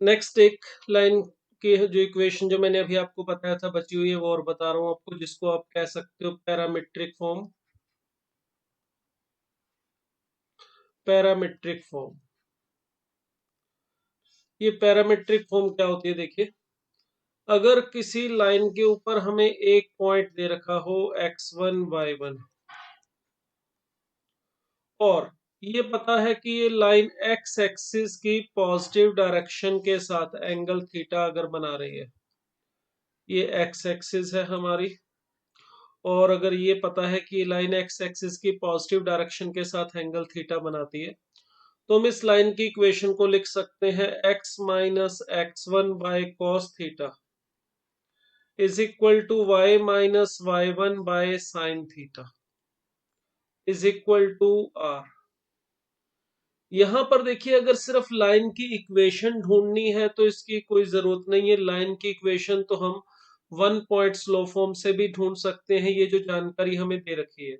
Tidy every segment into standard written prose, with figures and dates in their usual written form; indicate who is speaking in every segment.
Speaker 1: Next एक line की जो इक्वेशन जो मैंने अभी आपको बताया था बची हुई है वो और बता रहा हूँ आपको, जिसको आप कह सकते हो पैरामीट्रिक फॉर्म। पैरामीट्रिक फॉर्म, ये पैरामीट्रिक फॉर्म क्या होती है देखिए, अगर किसी लाइन के ऊपर हमें एक पॉइंट दे रखा हो x1 y1, और ये पता है कि ये लाइन x एक्सिस की पॉजिटिव डायरेक्शन के साथ एंगल थीटा अगर बना रही है, ये x एक्सिस है हमारी, और अगर ये पता है कि ये लाइन x एक्सिस की पॉजिटिव डायरेक्शन के साथ एंगल थीटा बनाती है, तो हम इस लाइन की इक्वेशन को लिख सकते हैं x minus x1 by cos theta is equal to y minus y1 by sine theta is equal to r। यहां पर देखिए, अगर सिर्फ लाइन की इक्वेशन ढूंढनी है तो इसकी कोई जरूरत नहीं है। लाइन की इक्वेशन तो हम वन पॉइंट स्लो फॉर्म से भी ढूंढ सकते हैं, ये जो जानकारी हमें दे रखी है।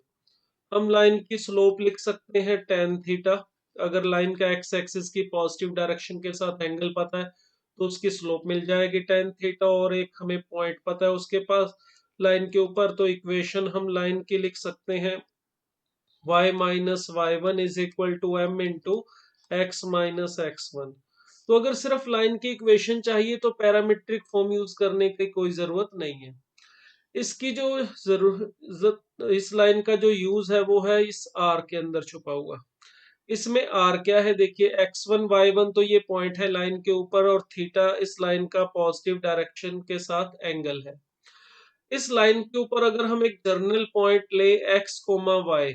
Speaker 1: हम लाइन की स्लोप लिख सकते हैं टेन थीटा। अगर लाइन का एक्स एक्सिस की पॉजिटिव डायरेक्शन के साथ एंगल पता है तो उसकी स्लोप मिल जाएगी टेन थीटा, और एक हमें पॉइंट पता है उसके पास लाइन के ऊपर, तो इक्वेशन हम लाइन की लिख सकते हैं y minus y one is equal to m into x minus x one. तो अगर सिर्फ लाइन की इक्वेशन चाहिए तो पैरामीट्रिक फॉर्म यूज करने की कोई जरूरत नहीं है। इसकी जो जरूरत, इस लाइन का जो यूज है वो है इस आर के अंदर छुपा हुआ। इसमें आर क्या है देखिए, x1 y1 तो ये पॉइंट है लाइन के ऊपर, और थीटा इस लाइन का पॉजिटिव डायरेक्शन के साथ एंगल है। इस लाइन के ऊपर अगर हम एक जर्नल पॉइंट ले x कोमा y,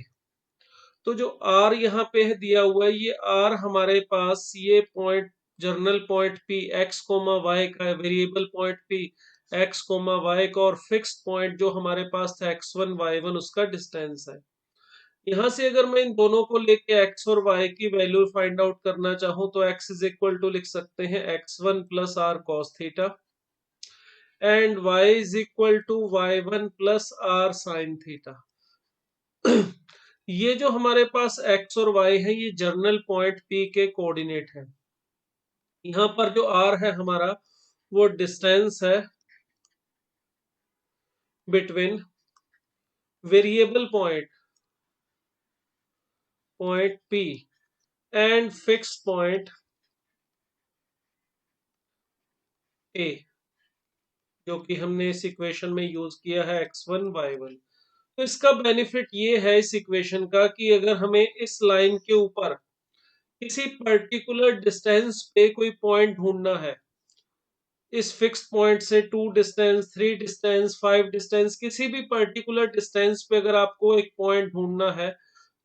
Speaker 1: तो जो r यहाँ पे है दिया हुआ है, ये r हमारे पास ये point general point p x comma y का variable point p x comma y का, और फिक्स्ड पॉइंट जो हमारे पास था x1 y1 उसका डिस्टेंस है। यहाँ से अगर मैं इन दोनों को लेके x और y की वैल्यू फाइंड आउट करना चाहूँ तो x इज इक्वल टू लिख सकते हैं x1 plus r cos theta and y is equal to y1 plus r sine theta. ये जो हमारे पास x और y है ये जर्नल पॉइंट P के कोऑर्डिनेट है। यहाँ पर जो r है हमारा वो डिस्टेंस है between variable point P and fixed point A, जो कि हमने इस इक्वेशन में यूज किया है x1 y1। तो इसका बेनिफिट ये है इस इक्वेशन का कि अगर हमें इस लाइन के ऊपर किसी पर्टिकुलर डिस्टेंस पे कोई पॉइंट ढूंढना है, इस फिक्स्ड पॉइंट से two distance, three distance, five distance, किसी भी पर्टिकुलर डिस्टेंस पे अगर आपको एक पॉइंट ढूंढना है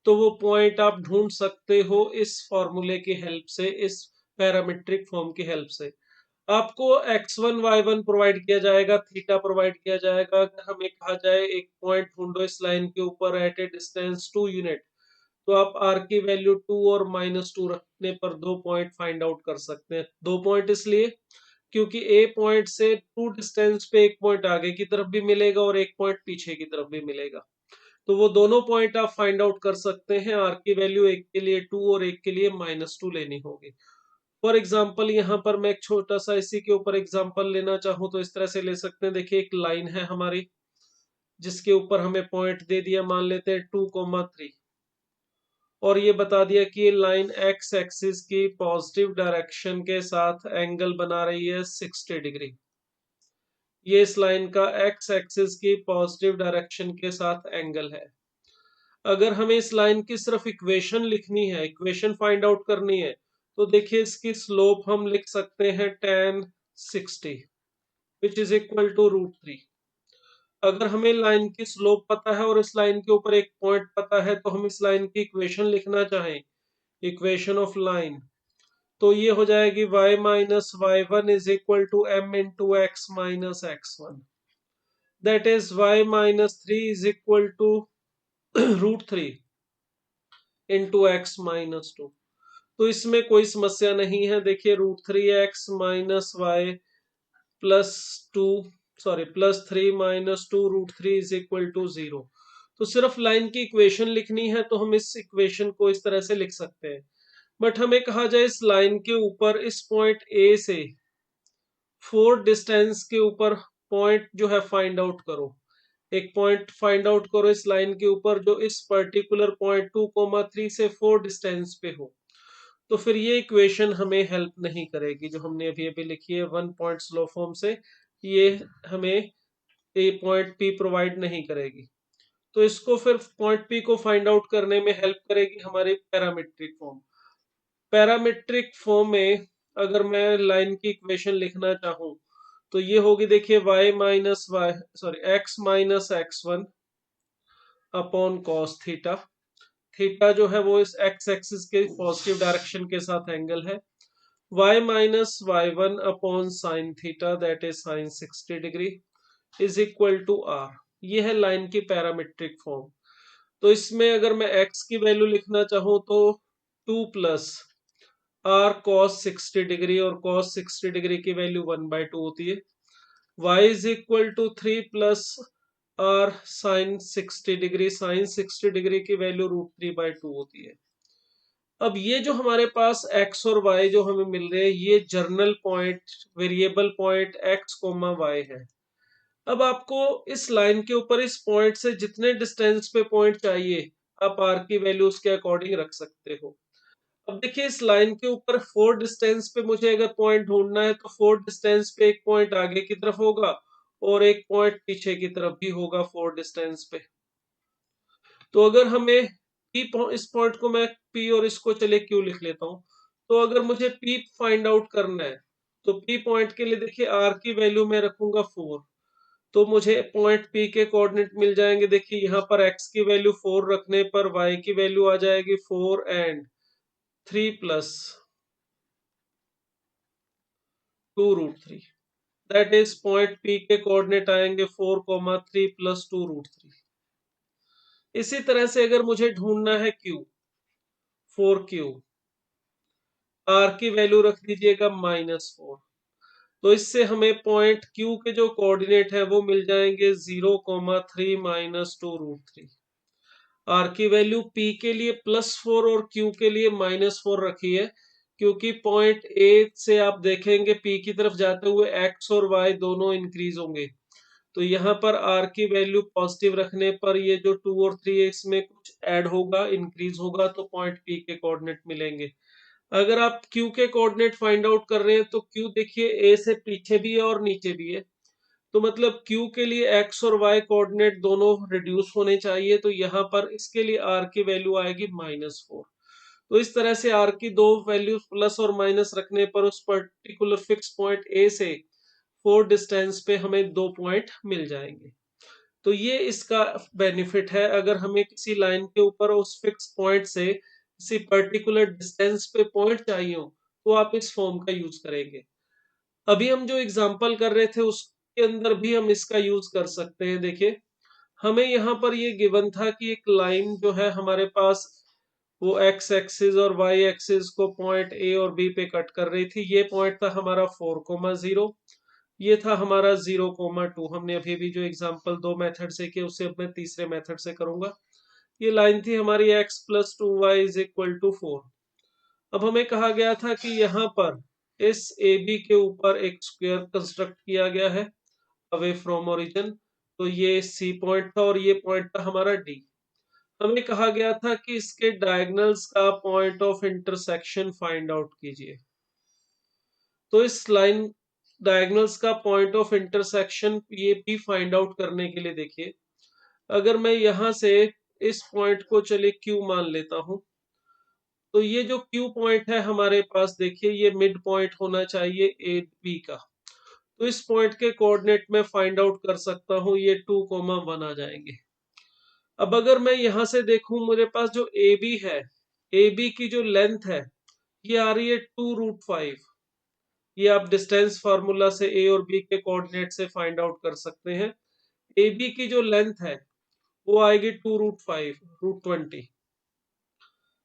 Speaker 1: तो वो पॉइंट आप ढूंढ सकते हो इस फॉर्मूले की हेल्प से, इस पैरामीट्रिक फॉर्म की हेल्प से। आपको x1 y1 प्रोवाइड किया जाएगा, थीटा प्रोवाइड किया जाएगा। अगर हमें कहा जाए एक पॉइंट ढूंढो इस लाइन के ऊपर एट ए डिस्टेंस 2 यूनिट, तो आप r की वैल्यू 2 और -2 रखने पर दो पॉइंट फाइंड आउट कर सकते हैं। दो पॉइंट इसलिए क्योंकि ए पॉइंट से टू डिस्टेंस पे एक पॉइंट आगे की तरफ भी मिलेगा और एक पॉइंट पीछे की तरफ भी मिलेगा, तो वो दोनों पॉइंट आप फाइंड आउट कर सकते हैं। आर की वैल्यू एक के लिए 2 और एक के लिए -2 लेनी होगी। फॉर एग्जाम्पल यहाँ पर मैं एक छोटा सा इसी के ऊपर एग्जाम्पल लेना चाहूँ तो इस तरह से ले सकते हैं। देखिए, एक लाइन है हमारी जिसके ऊपर हमें पॉइंट दे दिया, मान लेते हैं 2,3, और ये बता दिया कि ये लाइन एक्स एक्सिस की पॉजिटिव डायरेक्शन के साथ एंगल बना रही है 60 डिग्री। ये इस लाइन का एक्स एक्सिस की पॉजिटिव डायरेक्शन के साथ एंगल है। अगर हमें इस लाइन की सिर्फ इक्वेशन लिखनी है, इक्वेशन फाइंड आउट करनी है, तो देखिए इसकी स्लोप हम लिख सकते हैं tan 60 which is equal to √3। अगर हमें लाइन की स्लोप पता है और इस लाइन के ऊपर एक पॉइंट पता है, तो हम इस लाइन की इक्वेशन लिखना चाहें, इक्वेशन ऑफ लाइन, तो ये हो जाएगी y minus y one is equal to m into x minus x one, that is y minus three is equal to √3 into x minus two. तो इसमें कोई समस्या नहीं है। देखिए, √3x minus y plus two, sorry +3 - 2 √3 is equal to 0। तो सिर्फ line की इक्वेशन लिखनी है तो हम इस इक्वेशन को इस तरह से लिख सकते हैं, बट हमें कहा जाए इस लाइन के ऊपर इस पॉइंट ए से 4 डिस्टेंस के ऊपर पॉइंट जो है फाइंड आउट करो। एक पॉइंट फाइंड आउट करो इस लाइन के ऊपर जो इस पर्टिकुलर पॉइंट 2,3 से 4 डिस्टेंस पे हो। तो फिर ये इक्वेशन हमें हेल्प नहीं करेगी जो हमने अभी अभी लिखी है 1 पॉइंट स्लो फॉर्म से। ये हमें ए पॉइंट पी प्रोवाइड नहीं करेगी। तो इसको फिर पॉइंट पी को फाइंड आउट करने में हेल्प करेगी हमारी पैरामीट्रिक फॉर्म। पैरामीट्रिक फॉर्म में अगर मैं लाइन की इक्वेशन लिखना चाहूँ तो ये होगी, देखिए x minus x one upon cos theta. Theta जो है वो इस एक्स एक्सिस के पॉजिटिव डायरेक्शन के साथ एंगल है। y minus y one upon sine theta that is sine 60 degree is equal to r. ये है लाइन की पैरामीट्रिक फॉर्म। तो इसमें अगर मैं x की वैल्यू लिखना चाहूँ तो 2 प्लस आर कॉस 60 डिग्री, और कॉस 60 डिग्री की वैल्यू 1/2 होती है। y is equal to 3 plus r sine 60 degree, sine 60 degree की वैल्यू √3/2 होती है। अब ये जो हमारे पास x और y जो हमें मिल रहे हैं ये general point, variable point x comma y है। अब आपको इस लाइन के ऊपर इस पॉइंट से जितने डिस्टेंस पे पॉइंट चाहिए आप r की वैल्यू उसके अकॉर्डिंग रख सकते हो। अब देखिए इस लाइन के ऊपर 4 डिस्टेंस पे मुझे अगर पॉइंट ढूंढना है तो 4 डिस्टेंस पे एक पॉइंट आगे की तरफ होगा और एक पॉइंट पीछे की तरफ भी होगा 4 डिस्टेंस पे। तो अगर हमें इस पॉइंट को मैं P और इसको चले Q लिख लेता हूँ। तो अगर मुझे P फाइंड आउट करना है तो P पॉइंट के लिए देखिए R की वैल्यू मैं रखूंगा 4। तो मुझे पॉइंट P के कोऑर्डिनेट मिल जाएंगे। देखिए यहाँ पर x की वैल्यू 4 रखने पर y की वैल्यू आ जाएगी 4 and 3 plus 2√3। That is point P के कोऑर्डिनेट आएंगे 4,3 प्लस 2√3। इसी तरह से अगर मुझे ढूंढना है Q, 4Q, R की वैल्यू रख दीजिएगा -4। तो इससे हमें पॉइंट Q के जो कोऑर्डिनेट है वो मिल जाएंगे 0,3 माइनस 2√3। R की वैल्यू P के लिए +4 और Q के लिए -4 रखी है क्योंकि पॉइंट A से आप देखेंगे P की तरफ जाते हुए x और y दोनों इंक्रीज होंगे। तो यहाँ पर R की वैल्यू पॉजिटिव रखने पर ये जो 2 और 3 है इसमें कुछ ऐड होगा, इंक्रीज होगा, तो पॉइंट P के कोऑर्डिनेट मिलेंगे। अगर आप Q के कोऑर्डिनेट फाइंड आउट कर रहे हैं तो Q देखिए A से पीछे भी है और नीचे भी है। तो मतलब Q के लिए x और y कोऑर्डिनेट दोनों रिड्यूस होने चाहिए। तो यहाँ पर इसके लिए R की वैल्यू आएगी -4। तो इस तरह से R की दो वैल्यू प्लस और माइनस रखने पर उस पर्टिकुलर फिक्स पॉइंट A से 4 डिस्टेंस पे हमें 2 पॉइंट मिल जाएंगे। तो ये इसका बेनिफिट है। अगर हमें किसी लाइन के ऊपर उस फिक्स पॉइंट से किसी पर्टिकुलर डिस्टेंस पे पॉइंट चाहिए हो तो आप इस फॉर्म का यूज करेंगे। अभी हम जो एग्जांपल कर रहे थे उसके अंदर भी हम इसका यूज कर सकते हैं। देखिए हमें यहाँ पर ये गिवन था कि एक लाइन जो है हमारे पास वो एक्स एक्सिस और वाई एक्सिस को पॉइंट ए और बी पे कट कर रही थी। ये पॉइंट था हमारा 4,0, ये था हमारा 0,2। हमने अभी भी जो एग्जांपल दो मेथड से किए उसे अब मैं तीसरे मेथड से करूंगा। ये लाइन थी हमारी x plus 2y is equal to 4। अब हमें कहा गया था कि यहाँ पर इस ए बी के ऊपर एक स्क्वायर कंस्ट्रक्ट किया गया है अवे फ्रॉम ओरिजिन। तो ये सी पॉइंट था और ये पॉइंट था हमारा डी। हमें कहा गया था कि इसके डायगोनल्स का point of intersection find out कीजिए। तो इस लाइन डायगोनल्स का पॉइंट ऑफ इंटरसेक्शन ये भी फाइंड आउट करने के लिए देखिए अगर मैं यहां से इस पॉइंट को चले Q मान लेता हूं तो ये जो Q पॉइंट है हमारे पास देखिए ये मिड पॉइंट होना चाहिए ए बी का। तो इस पॉइंट के कोऑर्डिनेट में फाइंड आउट कर सकता हूँ, ये 2,1 आ जाएंगे। अब अगर मैं यहां से देखूं मेरे पास जो ए बी है, ए बी की जो लेंथ है ये आ रही है 2√5। ये आप डिस्टेंस फार्मूला से ए और बी के कोऑर्डिनेट से फाइंड आउट कर सकते हैं। ए बी की जो लेंथ है वो आएगी 2√5 √20।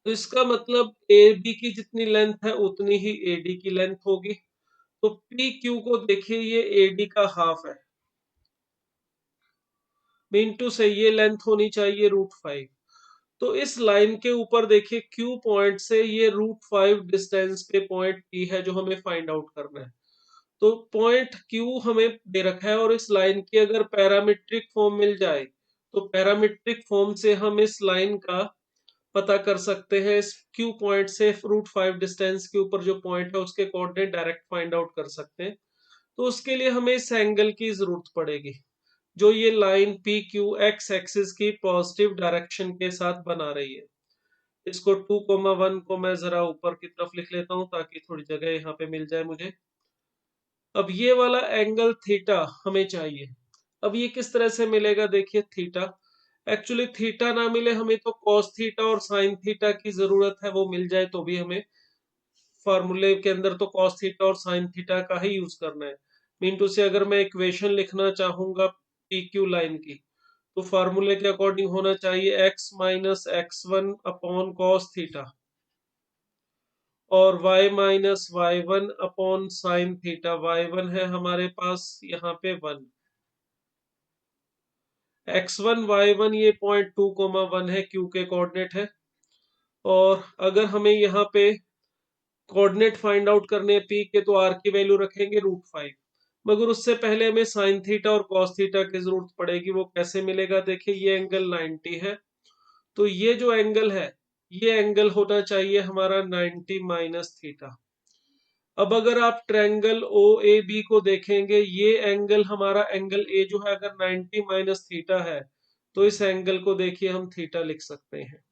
Speaker 1: तो इसका मतलब ए बी की जितनी लेंथ है उतनी ही ए डी की लेंथ होगी। तो पी क्यू को देखिए ये ए डी का हाफ है, मीन टू से ये लेंथ होनी चाहिए √5। तो इस लाइन के ऊपर देखिए Q पॉइंट से ये √5 डिस्टेंस पे पॉइंट P है जो हमें फाइंड आउट करना है। तो पॉइंट Q हमें दे रखा है और इस लाइन की अगर पैरामीट्रिक फॉर्म मिल जाए तो पैरामीट्रिक फॉर्म से हम इस लाइन का पता कर सकते हैं। इस Q पॉइंट से √5 डिस्टेंस के ऊपर जो पॉइंट है उसके कोऑर्डिनेट डायरेक्ट फाइंड आउट कर सकते हैं। तो उसके लिए हमें इस एंगल की जरूरत पड़ेगी जो ये line P Q x axis की पॉजिटिव डायरेक्शन के साथ बना रही है। इसको 2,1 को मैं जरा ऊपर की तरफ लिख लेता हूं ताकि थोड़ी जगह यहाँ पे मिल जाए मुझे। अब ये वाला एंगल थीटा हमें चाहिए। अब ये किस तरह से मिलेगा, देखिए थीटा एक्चुअली थीटा ना मिले हमें तो कॉस थीटा और साइन थीटा की जरूरत है, वो मिल जाए तो भी हमें फार्मूले के अंदर तो कॉस थीटा और साइन थीटा का ही यूज करना है। मीन टू से अगर मैं इक्वेशन लिखना चाहूंगा पी क्यू लाइन की तो फार्मूले के अकॉर्डिंग होना चाहिए x minus x1 upon cos theta और y minus y1 upon sine theta. y1 है हमारे पास यहाँ पे 1, x1 y1 ये पॉइंट 2,1 है, q के कोऑर्डिनेट है। और अगर हमें यहाँ पे कोऑर्डिनेट फाइंड आउट करने हैं पी के तो आर की वैल्यू रखेंगे √5, मगर उससे पहले हमें साइन थीटा और कॉस थीटा की जरूरत पड़ेगी। वो कैसे मिलेगा, देखिए ये एंगल 90 है तो ये जो एंगल है ये एंगल होना चाहिए हमारा 90 माइनस थीटा। अब अगर आप ट्रायंगल ओ ए बी को देखेंगे ये एंगल हमारा एंगल ए जो है अगर 90 माइनस थीटा है तो इस एंगल को देखिए हम थीटा लिख सकते हैं।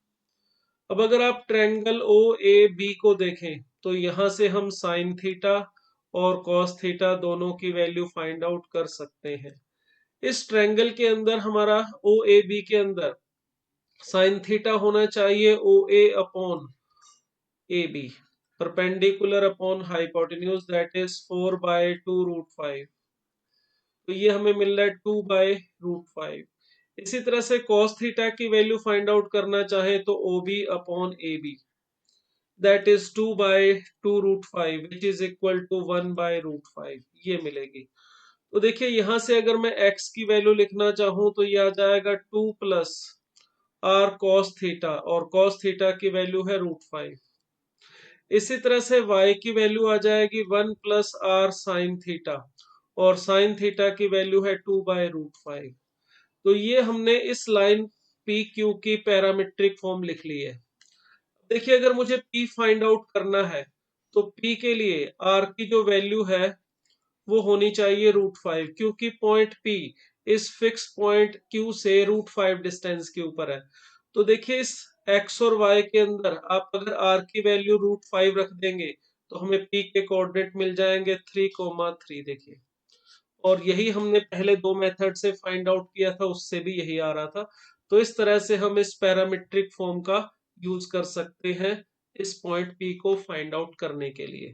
Speaker 1: अब अगर आप ट्रायंगल ओ ए बी को देखें तो यहां से हम साइन थीटा और कॉस थीटा दोनों की वैल्यू फाइंड आउट कर सकते हैं। इस ट्रायंगल के अंदर हमारा ओ ए बी के अंदर साइन थीटा होना चाहिए O A upon A B perpendicular upon hypotenuse that is 4/2√5। तो ये हमें मिल रहा है 2/√5। इसी तरह से cos थीटा की वैल्यू फाइंड आउट करना चाहे तो O B upon A B that is 2/2√5 which is equal to 1/√5 ये मिलेगी। तो देखिए यहां से अगर मैं x की वैल्यू लिखना चाहूं तो ये आ जाएगा 2 प्लस आर कॉस थीटा और कॉस थीटा की वैल्यू है √5। इसी तरह से y की वैल्यू आ जाएगी 1 प्लस आर साइन थीटा और साइन थीटा की वैल्यू है 2/√5। तो ये हमने इस लाइन पी क्यू की पैरामीट्रिक फॉर्म लिख ली है। देखिए अगर मुझे P फाइंड आउट करना है तो P के लिए R की जो वैल्यू है वो होनी चाहिए √5 क्योंकि पॉइंट P इस फिक्स पॉइंट Q से √5 डिस्टेंस के ऊपर है। तो देखिए इस x और y के अंदर आप अगर R की वैल्यू √5 रख देंगे तो हमें P के कोऑर्डिनेट मिल जाएंगे 3,3 देखिए। और यही हमने पहले दो मेथड से फाइंड आउट किया था उससे भी यही आ रहा था। तो इस तरह से हम इस पैरामीट्रिक फॉर्म का यूज कर सकते हैं इस पॉइंट P को फाइंड आउट करने के लिए।